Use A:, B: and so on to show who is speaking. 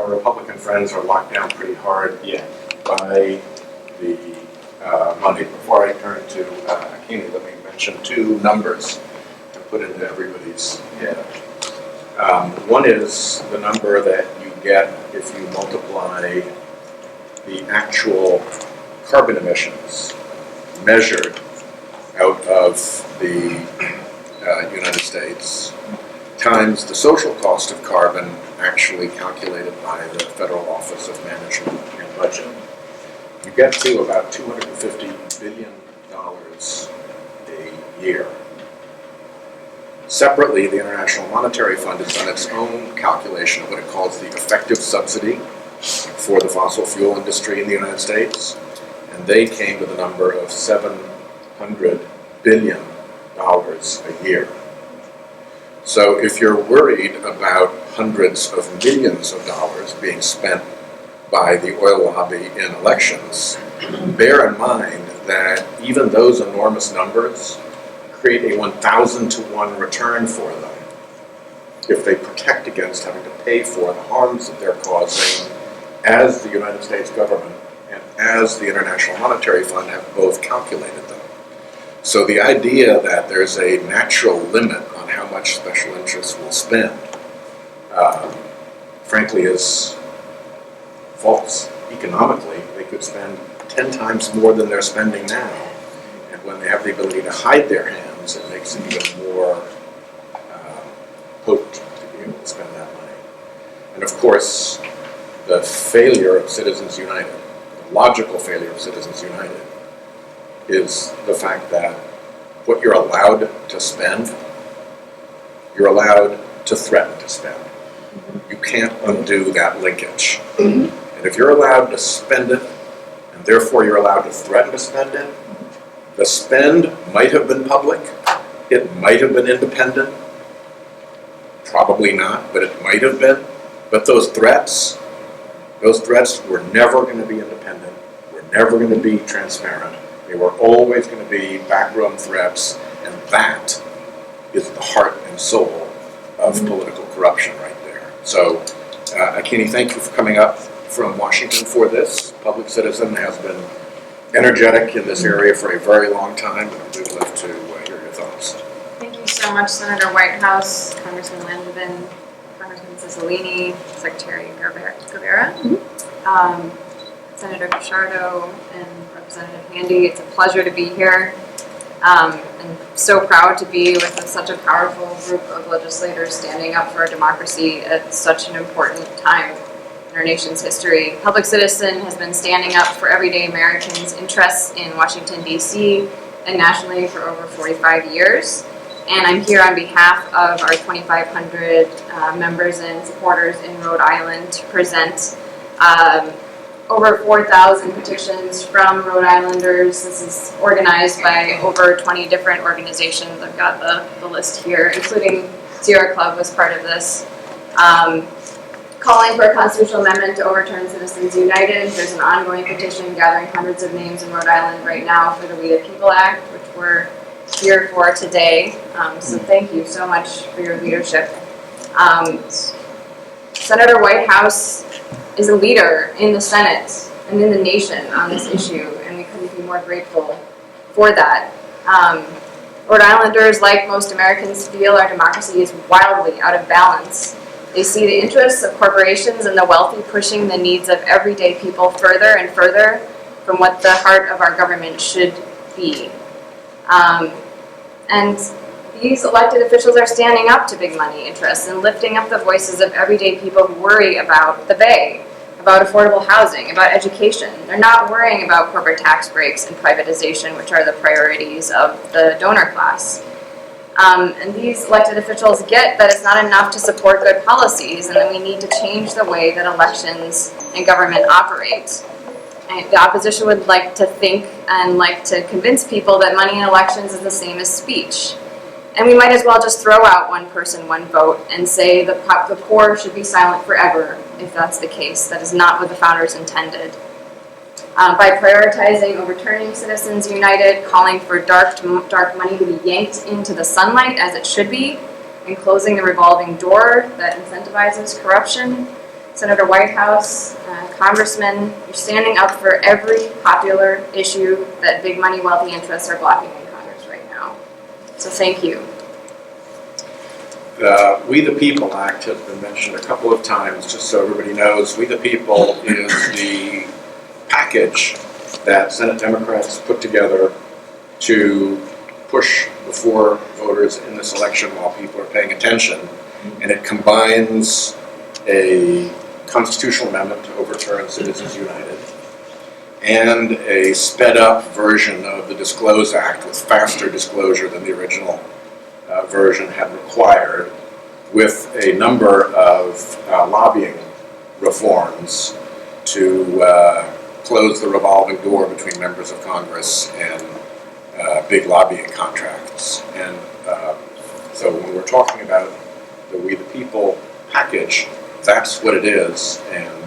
A: our Republican friends are locked down pretty hard by the money. Before I turn to Akini, let me mention two numbers to put into everybody's head. One is the number that you get if you multiply the actual carbon emissions measured out of the United States times the social cost of carbon actually calculated by the Federal Office of Management and Budget. You get to about $250 billion a year. Separately, the International Monetary Fund has done its own calculation of what it calls the effective subsidy for the fossil fuel industry in the United States, and they came to the number of $700 billion a year. So if you're worried about hundreds of millions of dollars being spent by the oil lobby in elections, bear in mind that even those enormous numbers create a 1,000 to 1 return for them if they protect against having to pay for the harms that they're causing, as the United States government and as the International Monetary Fund have both calculated them. So the idea that there's a natural limit on how much special interests will spend, frankly, is false. Economically, they could spend 10 times more than they're spending now. And when they have the ability to hide their hands, it makes it even more potent to be able to spend that money. And of course, the failure of Citizens United, the logical failure of Citizens United, is the fact that what you're allowed to spend, you're allowed to threaten to spend. You can't undo that linkage. And if you're allowed to spend it, and therefore you're allowed to threaten to spend it, the spend might have been public, it might have been independent, probably not, but it might have been. But those threats were never going to be independent, were never going to be transparent. They were always going to be backroom threats, and that is the heart and soul of political corruption right there. So, Akini, thank you for coming up from Washington for this. Public Citizen has been energetic in this area for a very long time, and we would love to hear your thoughts.
B: Thank you so much, Senator Whitehouse, Congressman Langevin, Congressman Cicilline, Secretary Guevara, Senator Pichardo, and Representative Handy. It's a pleasure to be here. And so proud to be with such a powerful group of legislators standing up for our democracy at such an important time in our nation's history. Public Citizen has been standing up for everyday Americans' interests in Washington, D.C. and nationally for over 45 years. And I'm here on behalf of our 2,500 members and supporters in Rhode Island to present over 4,000 petitions from Rhode Islanders. This is organized by over 20 different organizations. I've got the list here, including Sierra Club was part of this. Calling for a constitutional amendment to overturn Citizens United. There's an ongoing petition gathering hundreds of names in Rhode Island right now for the We the People Act, which we're here for today. So thank you so much for your leadership. Senator Whitehouse is a leader in the Senate and in the nation on this issue, and we couldn't be more grateful for that. Rhode Islanders, like most Americans, feel our democracy is wildly out of balance. They see the interests of corporations and the wealthy pushing the needs of everyday people further and further from what the heart of our government should be. And these elected officials are standing up to big money interests and lifting up the voices of everyday people who worry about the Bay, about affordable housing, about education. They're not worrying about corporate tax breaks and privatization, which are the priorities of the donor class. And these elected officials get that it's not enough to support good policies and that we need to change the way that elections and government operate. And the opposition would like to think and like to convince people that money in elections is the same as speech. And we might as well just throw out one person, one vote and say the poor should be silent forever if that's the case. That is not what the founders intended. By prioritizing overturning Citizens United, calling for dark money to be yanked into the sunlight as it should be, and closing the revolving door that incentivizes corruption, Senator Whitehouse, Congressman, you're standing up for every popular issue that big money, wealthy interests are blocking in Congress right now. So thank you.
A: The We the People Act has been mentioned a couple of times, just so everybody knows. We the People is the package that Senate Democrats put together to push before voters in this election while people are paying attention. And it combines a constitutional amendment to overturn Citizens United and a sped-up version of the Disclose Act with faster disclosure than the original version had required, with a number of lobbying reforms to close the revolving door between members of Congress and big lobbying contracts. And so when we're talking about the We the People package, that's what it is. And